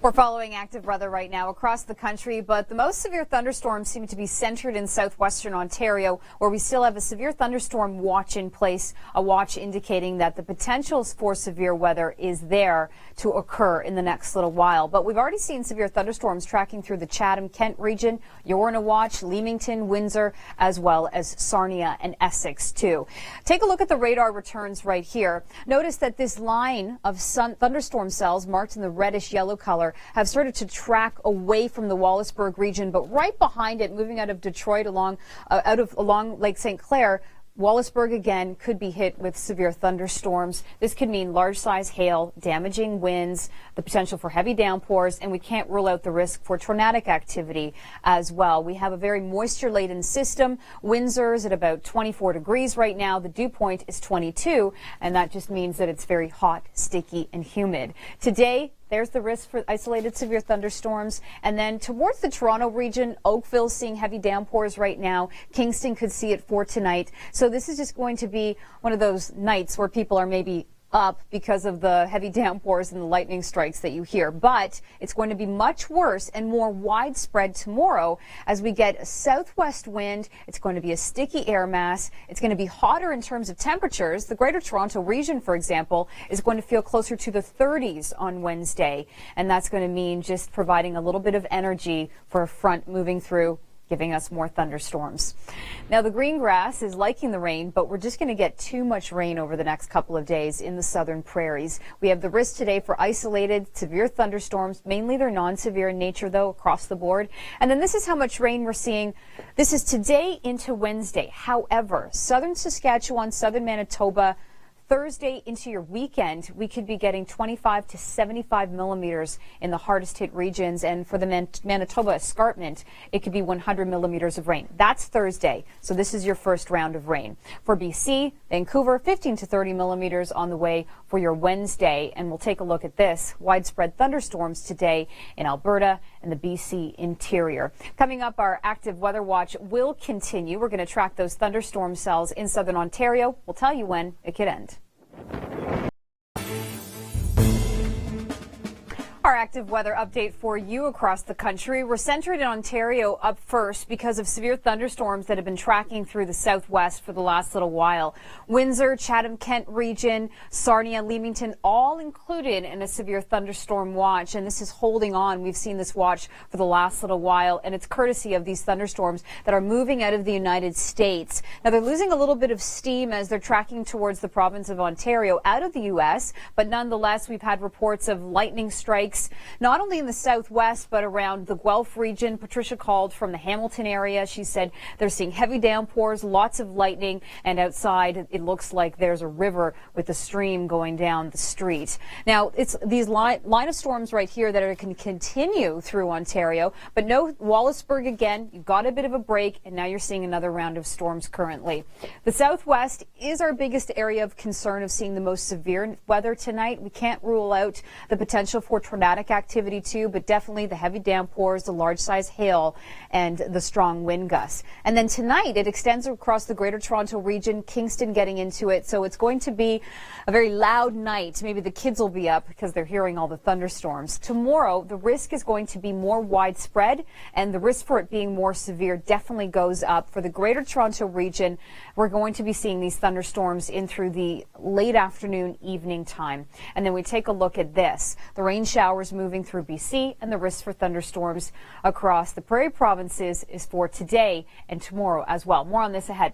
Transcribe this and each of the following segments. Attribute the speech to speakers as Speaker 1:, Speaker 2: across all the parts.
Speaker 1: We're following active weather right now across the country, but the most severe thunderstorms seem to be centered in southwestern Ontario, where we still have a severe thunderstorm watch in place, a watch indicating that the potential for severe weather is there to occur in the next little while. But we've already seen severe thunderstorms tracking through the Twn Nk region. You're in a watch, Leamington, Windsor, as well as Sarnia and Essex, too. Take a look at the radar returns right here. Notice that this line of thunderstorm cells marked in the reddish-yellow color have started to track away from the Wallaceburg region, but right behind it, moving out of Detroit along Lake St. Clair, Wallaceburg again could be hit with severe thunderstorms. This could mean large-size hail, damaging winds, the potential for heavy downpours, and we can't rule out the risk for tornadic activity as well. We have a very moisture-laden system. Windsor is at about 24 degrees right now. The dew point is 22, and that just means that it's very hot, sticky, and humid. Today, there's the risk for isolated severe thunderstorms. And then towards the Toronto region, Oakville's seeing heavy downpours right now. Kingston could see it for tonight. So this is just going to be one of those nights where people are maybe up because of the heavy downpours and the lightning strikes that you hear. But it's going to be much worse and more widespread tomorrow as we get a southwest wind. It's going to be a sticky air mass. It's going to be hotter in terms of temperatures. The Greater Toronto region, for example, is going to feel closer to the 30s on Wednesday. And that's going to mean just providing a little bit of energy for a front moving through, giving us more thunderstorms. Now, the green grass is liking the rain, but we're just going to get too much rain over the next couple of days in the southern prairies. We have the risk today for isolated severe thunderstorms. Mainly they're non-severe in nature, though, across the board. And then this is how much rain we're seeing. This is today into Wednesday. However, southern Saskatchewan, southern Manitoba, Thursday into your weekend, we could be getting 25 to 75 millimeters in the hardest hit regions. And for the Manitoba escarpment, it could be 100 millimeters of rain. That's Thursday. So this is your first round of rain. For BC, Vancouver, 15 to 30 millimeters on the way for your Wednesday. And we'll take a look at this. Widespread thunderstorms today in Alberta and the BC interior. Coming up, our active weather watch will continue. We're going to track those thunderstorm cells in southern Ontario. We'll tell you when it could end. Our active weather update for you across the country. We're centered in Ontario up first because of severe thunderstorms that have been tracking through the southwest for the last little while. Windsor, Twn Nk region, Sarnia, Leamington, all included in a severe thunderstorm watch. And this is holding on. We've seen this watch for the last little while, and it's courtesy of these thunderstorms that are moving out of the United States. Now, they're losing a little bit of steam as they're tracking towards the province of Ontario out of the U.S., but nonetheless, we've had reports of lightning strikes not only in the southwest, but around the Guelph region. Patricia called from the Hamilton area. She said they're seeing heavy downpours, lots of lightning, and outside it looks like there's a river with a stream going down the street. Now, it's these line of storms right here that are going to continue through Ontario, but no Wallaceburg again. You've got a bit of a break, and now you're seeing another round of storms currently. The southwest is our biggest area of concern of seeing the most severe weather tonight. We can't rule out the potential for tornadic activity too, but definitely the heavy downpours, the large size hail, and the strong wind gusts. And then tonight it extends across the Greater Toronto region, Kingston getting into it. So it's going to be a very loud night. Maybe the kids will be up because they're hearing all the thunderstorms. Tomorrow the risk is going to be more widespread, and the risk for it being more severe definitely goes up. For the Greater Toronto region, we're going to be seeing these thunderstorms in through the late afternoon, evening time. And then we take a look at this. The rain showers moving through BC, and the risk for thunderstorms across the prairie provinces is for today and tomorrow as well. More on this ahead.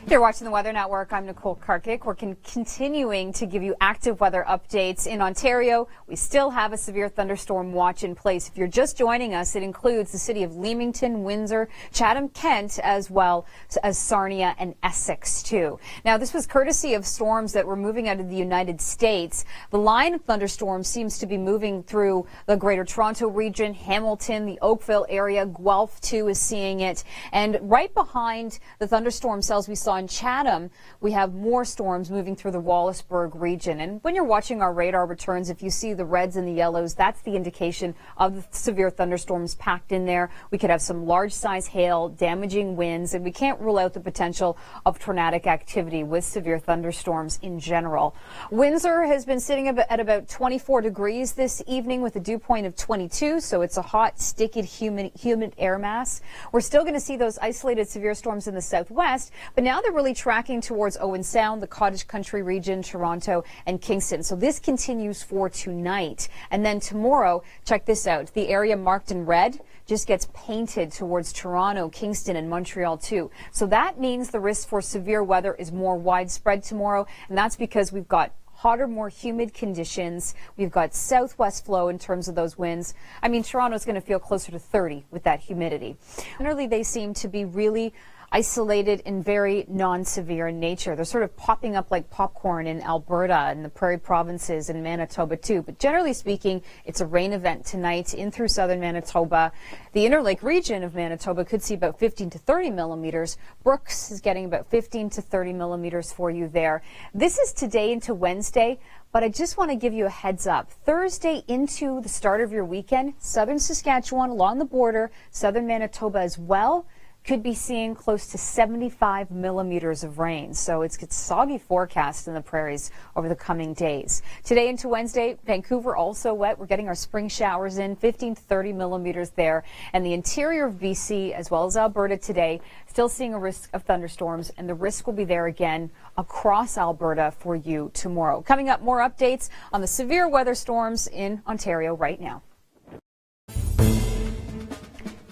Speaker 1: You're watching the Weather Network. I'm Nicole Karkic. We're continuing to give you active weather updates in Ontario. We still have a severe thunderstorm watch in place. If you're just joining us, it includes the city of Leamington, Windsor, Twn Nk, as well as Sarnia and Essex, too. Now, this was courtesy of storms that were moving out of the United States. The line of thunderstorms seems to be moving through the Greater Toronto region, Hamilton, the Oakville area. Guelph, too, is seeing it. And right behind the thunderstorm cells we saw in on Chatham, we have more storms moving through the Wallaceburg region. And when you're watching our radar returns, if you see the reds and the yellows, that's the indication of the severe thunderstorms packed in there. We could have some large size hail, damaging winds, and we can't rule out the potential of tornadic activity with severe thunderstorms in general. Windsor has been sitting at about 24 degrees this evening with a dew point of 22, so it's a hot, sticky, humid air mass. We're still going to see those isolated severe storms in the southwest, but now they're really tracking towards Owen Sound, the Cottage Country region, Toronto, and Kingston. So this continues for tonight. And then tomorrow, check this out. The area marked in red just gets painted towards Toronto, Kingston, and Montreal too. So that means the risk for severe weather is more widespread tomorrow, and that's because we've got hotter, more humid conditions. We've got southwest flow in terms of those winds. I mean, Toronto's going to feel closer to 30 with that humidity. Generally, they seem to be really isolated and very non-severe in nature. They're sort of popping up like popcorn in Alberta and the Prairie provinces and Manitoba too. But generally speaking, it's a rain event tonight in through southern Manitoba. The Interlake region of Manitoba could see about 15 to 30 millimeters. Brooks is getting about 15 to 30 millimeters for you there. This is today into Wednesday. But I just want to give you a heads up. Thursday into the start of your weekend, southern Saskatchewan along the border, southern Manitoba as well, could be seeing close to 75 millimeters of rain. So it's a soggy forecast in the prairies over the coming days. Today into Wednesday, Vancouver also wet. We're getting our spring showers in, 15 to 30 millimeters there. And the interior of BC as well as Alberta today, still seeing a risk of thunderstorms, and the risk will be there again across Alberta for you tomorrow. Coming up, more updates on the severe weather storms in Ontario right now.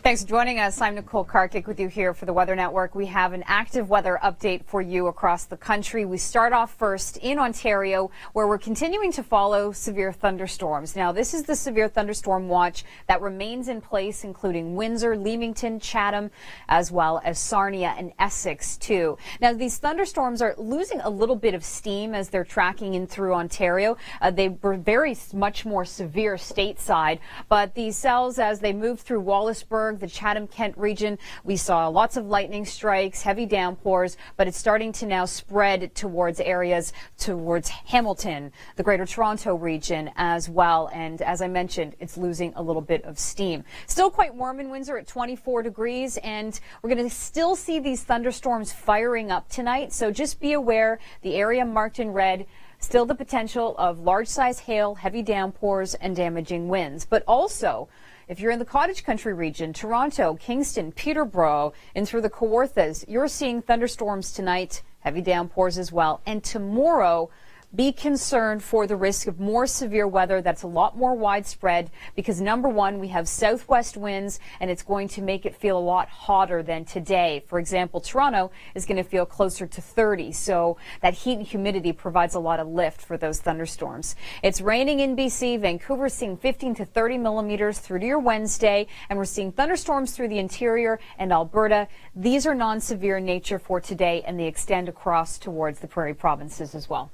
Speaker 1: Thanks for joining us. I'm Nicole Karkic with you here for the Weather Network. We have an active weather update for you across the country. We start off first in Ontario, where we're continuing to follow severe thunderstorms. Now, this is the severe thunderstorm watch that remains in place, including Windsor, Leamington, Chatham, as well as Sarnia and Essex, too. Now, these thunderstorms are losing a little bit of steam as they're tracking in through Ontario. They were very much more severe stateside, but these cells, as they move through Wallaceburg, the Chatham-Kent region, we saw lots of lightning strikes, heavy downpours, but it's starting to now spread towards areas towards Hamilton, the Greater Toronto region as well. And as I mentioned, it's losing a little bit of steam. Still quite warm in Windsor at 24 degrees, and we're going to still see these thunderstorms firing up tonight. So just be aware, the area marked in red, still the potential of large size hail, heavy downpours, and damaging winds. But also, if you're in the Cottage Country region, Toronto, Kingston, Peterborough, and through the Kawarthas, you're seeing thunderstorms tonight, heavy downpours as well. And tomorrow, be concerned for the risk of more severe weather that's a lot more widespread because, number one, we have southwest winds, and it's going to make it feel a lot hotter than today. For example, Toronto is going to feel closer to 30, so that heat and humidity provides a lot of lift for those thunderstorms. It's raining in BC. Vancouver's seeing 15 to 30 millimeters through to your Wednesday, and we're seeing thunderstorms through the interior and Alberta. These are non-severe in nature for today, and they extend across towards the Prairie provinces as well.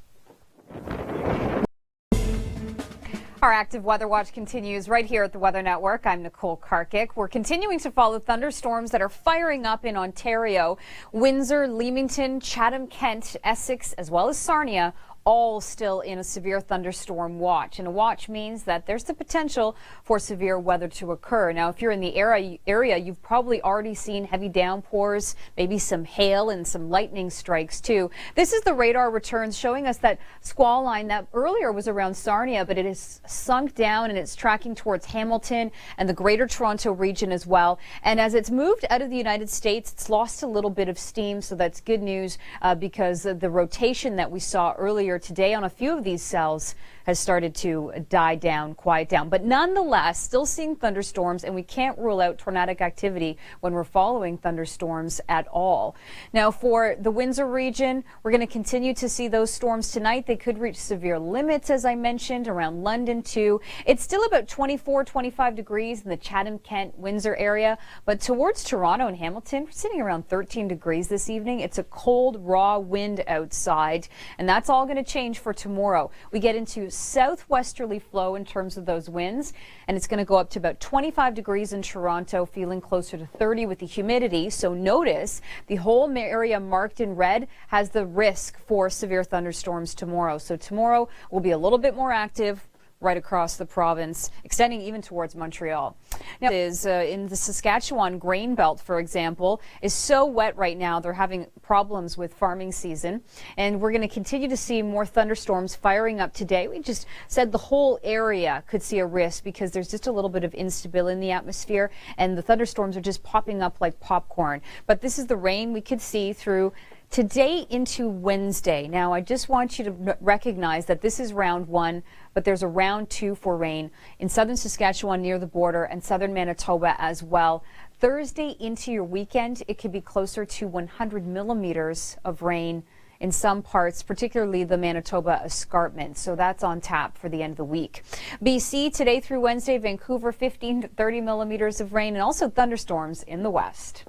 Speaker 1: Our active weather watch continues right here at the Weather Network. I'm Nicole Karkic. We're continuing to follow thunderstorms that are firing up in Ontario. Windsor, Leamington, Chatham-Kent, Essex, as well as Sarnia, all still in a severe thunderstorm watch. And a watch means that there's the potential for severe weather to occur. Now, if you're in the area, you've probably already seen heavy downpours, maybe some hail and some lightning strikes too. This is the radar returns showing us that squall line that earlier was around Sarnia, but it has sunk down and it's tracking towards Hamilton and the Greater Toronto region as well. And as it's moved out of the United States, it's lost a little bit of steam, so that's good news because of the rotation that we saw earlier today on a few of these cells has started to die down, quiet down. But nonetheless, still seeing thunderstorms, and we can't rule out tornadic activity when we're following thunderstorms at all. Now, for the Windsor region, we're going to continue to see those storms tonight. They could reach severe limits, as I mentioned, around London too. It's still about 24, 25 degrees in the Chatham-Kent, Windsor area, but towards Toronto and Hamilton, we're sitting around 13 degrees this evening. It's a cold, raw wind outside, and that's all going to to change for tomorrow. We get into southwesterly flow in terms of those winds, and it's going to go up to about 25 degrees in Toronto, feeling closer to 30 with the humidity. So notice the whole area marked in red has the risk for severe thunderstorms tomorrow. So tomorrow will be a little bit more active right across the province, extending even towards Montreal. Now, in the Saskatchewan grain belt, for example, is so wet right now, they're having problems with farming season, and we're going to continue to see more thunderstorms firing up today. We just said the whole area could see a risk because there's just a little bit of instability in the atmosphere, and the thunderstorms are just popping up like popcorn. But this is the rain we could see through today into Wednesday. Now, I just want you to recognize that this is round one, but there's a round two for rain in southern Saskatchewan near the border and southern Manitoba as well. Thursday into your weekend, it could be closer to 100 millimeters of rain in some parts, particularly the Manitoba escarpment. So that's on tap for the end of the week. BC today through Wednesday, Vancouver 15 to 30 millimeters of rain and also thunderstorms in the west.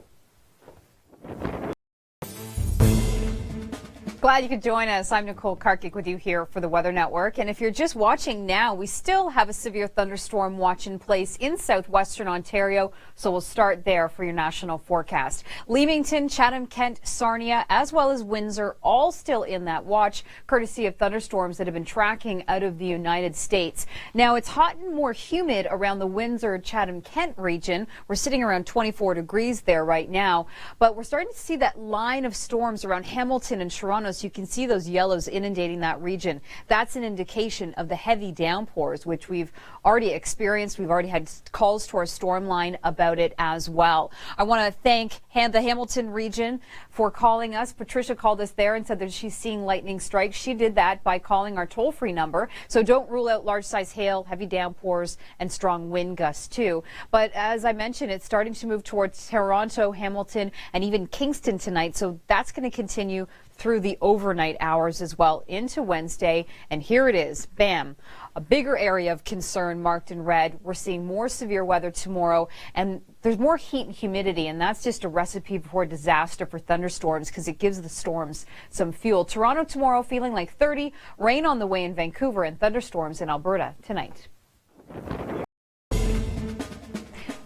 Speaker 1: Glad you could join us. I'm Nicole Karkik with you here for the Weather Network. And if you're just watching now, we still have a severe thunderstorm watch in place in southwestern Ontario. So we'll start there for your national forecast. Leamington, Chatham, Kent, Sarnia, as well as Windsor, all still in that watch, courtesy of thunderstorms that have been tracking out of the United States. Now, it's hot and more humid around the Windsor, Chatham, Kent region. We're sitting around 24 degrees there right now. But we're starting to see that line of storms around Hamilton and Toronto. So you can see those yellows inundating that region. That's an indication of the heavy downpours, which we've already experienced. We've already had calls to our storm line about it as well. I want to thank the Hamilton region for calling us. Patricia called us there and said that she's seeing lightning strikes. She did that by calling our toll-free number. So don't rule out large size hail, heavy downpours, and strong wind gusts too. But as I mentioned, it's starting to move towards Toronto, Hamilton, and even Kingston tonight. So that's going to continue through the overnight hours as well into Wednesday. And here it is, bam, a bigger area of concern marked in red. We're seeing more severe weather tomorrow, and there's more heat and humidity, and that's just a recipe for disaster for thunderstorms because it gives the storms some fuel. Toronto tomorrow feeling like 30, rain on the way in Vancouver, and thunderstorms in Alberta tonight.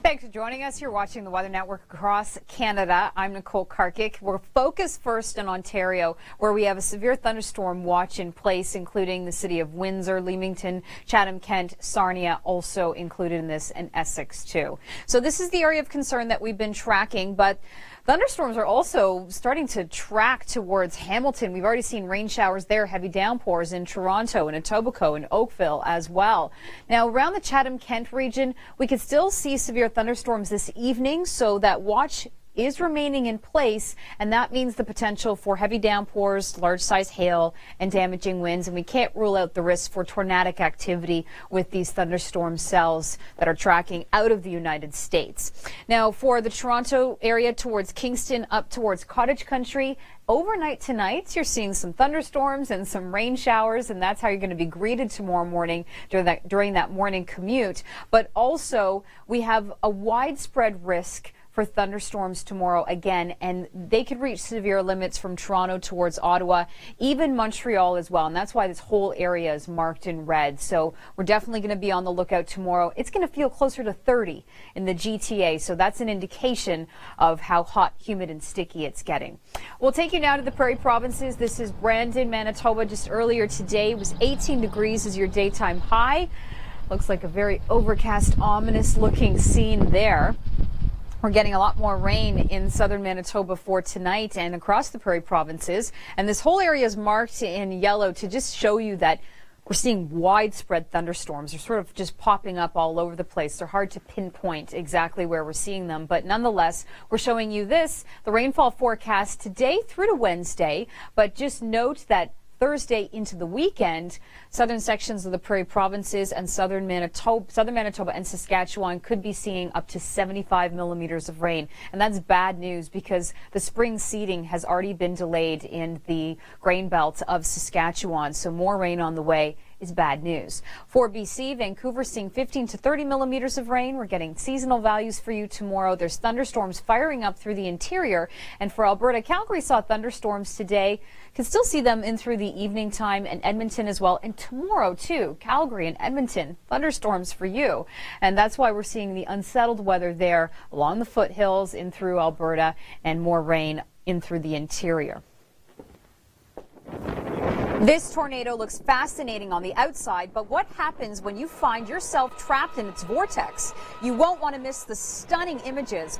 Speaker 1: Thanks for joining us. You're watching the Weather Network across Canada. I'm Nicole Karkik. We're focused first in Ontario, where we have a severe thunderstorm watch in place, including the city of Windsor, Leamington, Chatham, Kent, Sarnia, also included in this, and Essex too. So this is the area of concern that we've been tracking, but thunderstorms are also starting to track towards Hamilton. We've already seen rain showers there, heavy downpours in Toronto and Etobicoke and Oakville as well. Now, around the Chatham-Kent region, we could still see severe thunderstorms this evening, so that watch is remaining in place, and that means the potential for heavy downpours, large size hail, and damaging winds. And we can't rule out the risk for tornadic activity with these thunderstorm cells that are tracking out of the United States. Now, for the Toronto area towards Kingston up towards Cottage Country, overnight tonight, you're seeing some thunderstorms and some rain showers, and that's how you're going to be greeted tomorrow morning during that morning commute. But also, we have a widespread risk for thunderstorms tomorrow again, and they could reach severe limits from Toronto towards Ottawa, even Montreal as well. And that's why this whole area is marked in red. So we're definitely going to be on the lookout tomorrow. It's going to feel closer to 30 in the GTA. So that's an indication of how hot, humid, and sticky it's getting. We'll take you now to the Prairie Provinces. This is Brandon, Manitoba. Just earlier today, it was 18 degrees as your daytime high. Looks like a very overcast, ominous looking scene there. We're getting a lot more rain in southern Manitoba for tonight and across the Prairie Provinces. And this whole area is marked in yellow to just show you that we're seeing widespread thunderstorms. They're sort of just popping up all over the place. They're hard to pinpoint exactly where we're seeing them. But nonetheless, we're showing you this, the rainfall forecast today through to Wednesday. But just note that Thursday into the weekend, southern sections of the Prairie Provinces and southern Manitoba and Saskatchewan could be seeing up to 75 millimeters of rain. And that's bad news because the spring seeding has already been delayed in the grain belt of Saskatchewan. So more rain on the way is bad news. For BC, Vancouver seeing 15 to 30 millimeters of rain. We're getting seasonal values for you tomorrow. There's thunderstorms firing up through the interior. And for Alberta, Calgary saw thunderstorms today. Can still see them in through the evening time, and Edmonton as well. And tomorrow, too, Calgary and Edmonton, thunderstorms for you. And that's why we're seeing the unsettled weather there along the foothills in through Alberta and more rain in through the interior. This tornado looks fascinating on the outside, but what happens when you find yourself trapped in its vortex? You won't want to miss the stunning images.